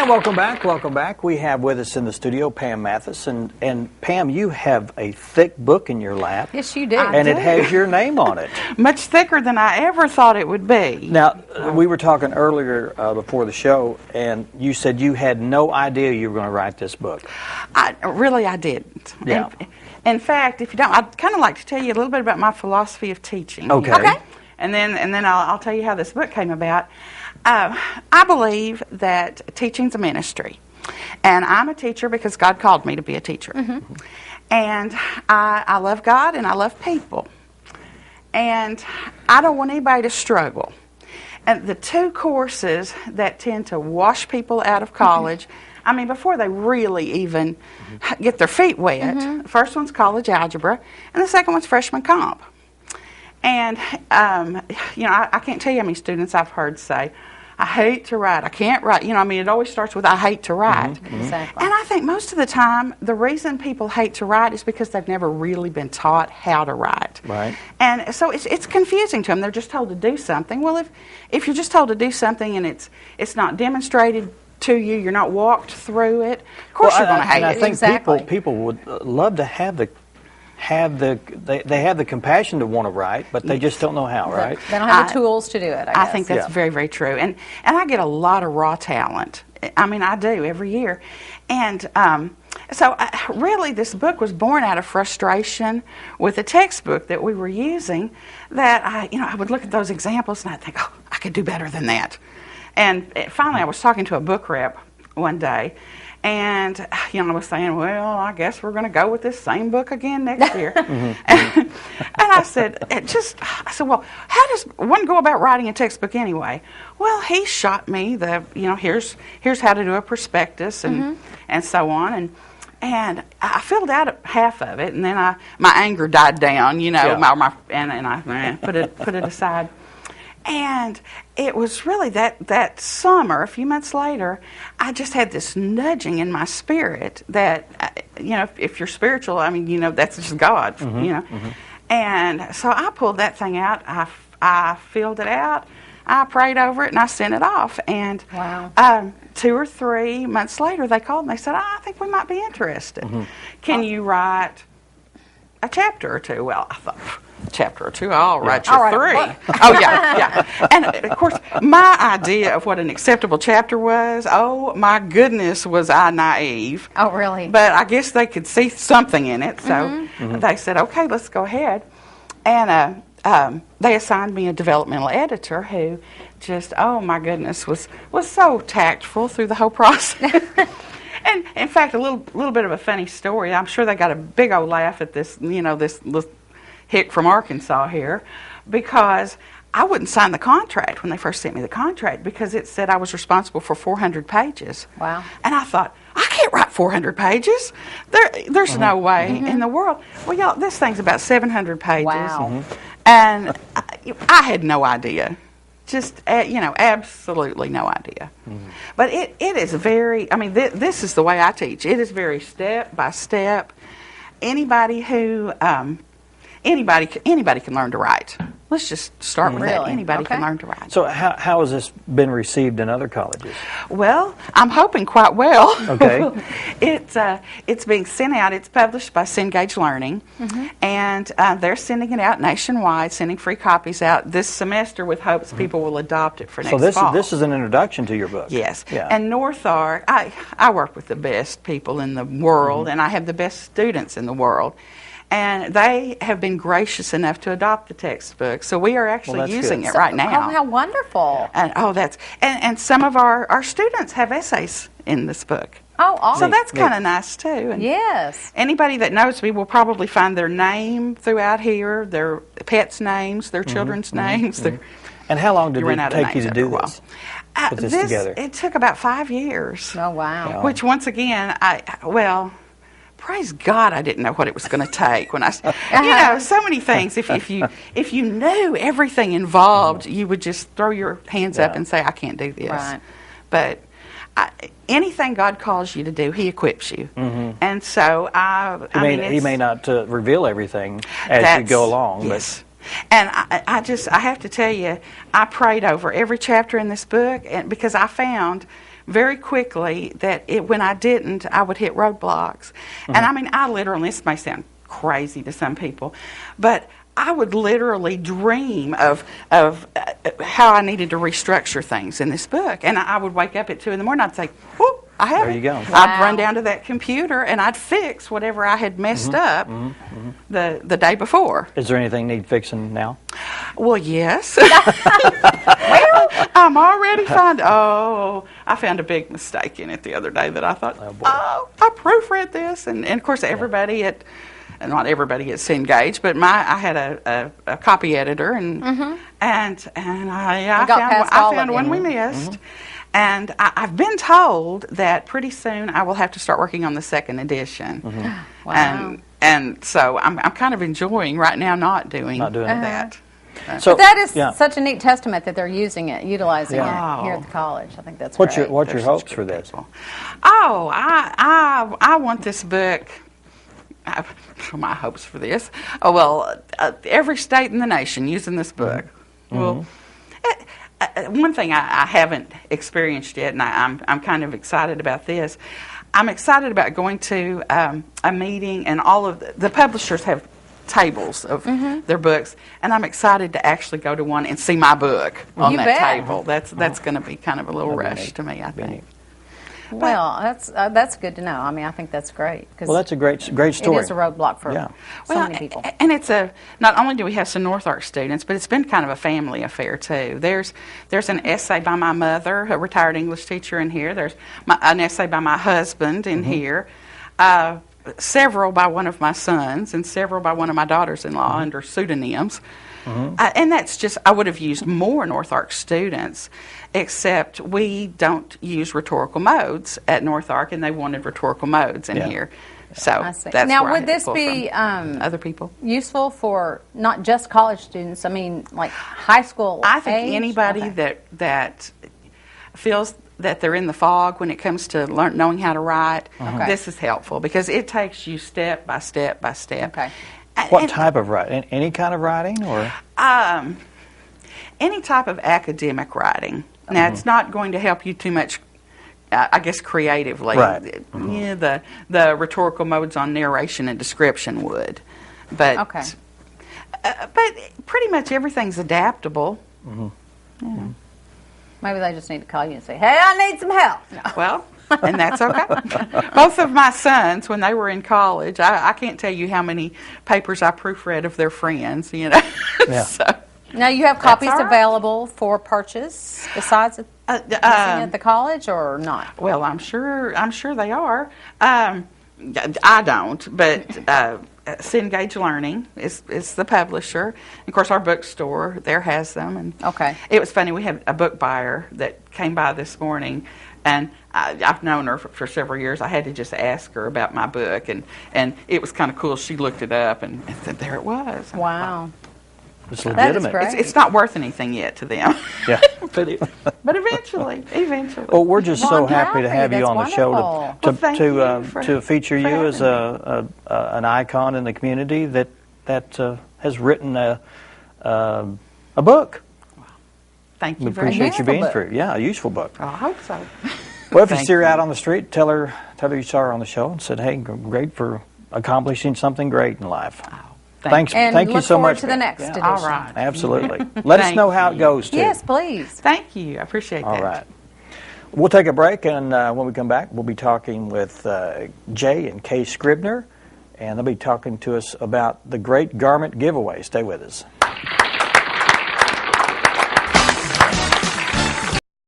welcome back. Welcome back. We have with us in the studio Pam Mathis. And Pam, you have a thick book in your lap. Yes, you do. And it has your name on it. Much thicker than I ever thought it would be. Now, we were talking earlier before the show, and you said you had no idea you were going to write this book. I didn't. Yeah. In fact, if you don't, I'd kind of like to tell you a little bit about my philosophy of teaching. Okay. And then I'll tell you how this book came about. I believe that teaching's a ministry. And I'm a teacher because God called me to be a teacher. Mm-hmm. And I love God and I love people. And I don't want anybody to struggle. And the two courses that tend to wash people out of college, I mean, before they really even get their feet wet, the first one's college algebra, and the second one's freshman comp. And, I can't tell you how many students I've heard say, I hate to write, I can't write. I mean, it always starts with, I hate to write. Exactly. And I think most of the time, the reason people hate to write is because they've never really been taught how to write. Right. And so it's confusing to them. They're just told to do something. Well, if you're just told to do something and it's not demonstrated to you, you're not walked through it, of course you're going to hate it. I think Exactly. people would love to have the compassion to want to write, but they just don't know how, right? They don't have the tools to do it, I guess. think that's very, very true. And I get a lot of raw talent. I mean, I do every year. And so really this book was born out of frustration with a textbook that we were using that I would look at those examples and I'd think, oh, I could do better than that. And finally I was talking to a book rep one day, and I was saying, well, I guess we're going to go with this same book again next year. And I said, well, how does one go about writing a textbook anyway? Well, he shot me here's how to do a prospectus and so on, and I filled out half of it, and then my anger died down, and I put it aside. And it was really that summer, a few months later, I just had this nudging in my spirit that, if you're spiritual, I mean, that's just God, And so I pulled that thing out, I filled it out, I prayed over it, and I sent it off. And wow. 2 or 3 months later, they called and they said, I think we might be interested. Can you write a chapter or two? Well, I thought, chapter or two, I'll write you 3. Oh, yeah. And, of course, my idea of what an acceptable chapter was, oh, my goodness, was I naive. Oh, really? But I guess they could see something in it, so they said, okay, let's go ahead. And they assigned me a developmental editor who just, oh, my goodness, was so tactful through the whole process. And, in fact, a little bit of a funny story. I'm sure they got a big old laugh at this, this little hick from Arkansas here, because I wouldn't sign the contract when they first sent me the contract because it said I was responsible for 400 pages. Wow. And I thought, I can't write 400 pages. There's no way in the world. Well, y'all, this thing's about 700 pages. Wow. And I had no idea. Just, absolutely no idea. But it is very, this is the way I teach. It is very step by step. Anybody who... Anybody can learn to write. Let's just start with that. Anybody can learn to write. So how has this been received in other colleges? Well, I'm hoping quite well. Okay. It's being sent out. It's published by Cengage Learning, and they're sending it out nationwide, sending free copies out this semester with hopes people will adopt it for next fall. So this is an introduction to your book. Yes. Yeah. And North Ark, I work with the best people in the world, and I have the best students in the world. And they have been gracious enough to adopt the textbook, so we are actually using it right now. Oh, how wonderful! And some of our students have essays in this book. Oh, awesome! So that's kind of nice too. And yes. Anybody that knows me will probably find their name throughout here, their pets' names, their children's names. And how long did it take you to do this? Put this together? It took about 5 years. Oh, wow! Which once again, praise God, I didn't know what it was going to take. When so many things. If you knew everything involved, you would just throw your hands up and say, "I can't do this." Right. But anything God calls you to do, He equips you. And so He may not reveal everything as you go along. Yes. And I have to tell you, I prayed over every chapter in this book, and because I found very quickly that when I didn't, I would hit roadblocks. And I mean, I literally, this may sound crazy to some people, but I would literally dream of how I needed to restructure things in this book. And I would wake up at 2 in the morning, I'd say, whoop, I have There it. you go. I'd run down to that computer and I'd fix whatever I had messed up the day before. Is there anything need fixing now? Well, yes. Well, I'm already I found a big mistake in it the other day that I thought, I proofread this. And of course, everybody not everybody at Cengage, but I had a copy editor, and I found one we missed. And I've been told that pretty soon I will have to start working on the second edition. Wow. And so I'm kind of enjoying right now not doing that. So But that is such a neat testament that they're utilizing it here at the college. I think that's what's great. your hopes for this? Oh, I want this book. My hopes for this. Oh well, every state in the nation using this book. Well, one thing I haven't experienced yet, and I'm kind of excited about this. I'm excited about going to a meeting, and all of the publishers have tables of their books, and I'm excited to actually go to one and see my book on that table. That's going to be kind of a little rush to me, I think. Well, that's good to know. I mean, I think that's great. Well, that's a great story. It is a roadblock for so many people. And it's not only do we have some North Ark students, but it's been kind of a family affair too. There's an essay by my mother, a retired English teacher, in here. There's an essay by my husband in here. Several by one of my sons, and several by one of my daughters-in-law under pseudonyms. And that's just, I would have used more North Ark students, except we don't use rhetorical modes at North Ark, and they wanted rhetorical modes in here. So that's now, where I would had to this pull be from other people useful for not just college students? I mean, like high school. I think age? anybody that feels that they're in the fog when it comes to knowing how to write, this is helpful because it takes you step by step by step. Okay. What type of writing? Any kind of writing, or any type of academic writing. Now, it's not going to help you too much, I guess, creatively. Right. Yeah, the rhetorical modes on narration and description would, but but pretty much everything's adaptable. Maybe they just need to call you and say, "Hey, I need some help." No. Well, and that's okay. Both of my sons, when they were in college, I can't tell you how many papers I proofread of their friends, you know. Yeah. So, Now, you have copies all right. available for purchase besides using it at the college, or not? well, I'm sure they are. I don't, but Cengage Learning is the publisher. Of course, our bookstore there has them. And Okay. it was funny. We had a book buyer that came by this morning, and I've known her for several years. I had to just ask her about my book, and it was kind of cool. She looked it up, and there it was. Wow. it's That is legitimate? great. It's not worth anything yet to them, Yeah. but eventually. Well, we're just Well, so I'm happy to have happy. you on the That's show wonderful. to Well, thank you to feature you for as an icon in the community that has written a book. Thank We you very appreciate much. you being book. through. Yeah, a useful book. I hope so. Well, if you Thank see her you. out on the street, tell her you saw her on the show and said, "Hey, great for accomplishing something great in life." Thank And Thank you look so forward much. to the next edition. All right. Absolutely. Let us Thank know how it you. goes too. Yes, please. Thank you. I appreciate that. All right. We'll take a break, and when we come back, we'll be talking with Jay and Kay Scribner, and they'll be talking to us about the great garment giveaway. Stay with us.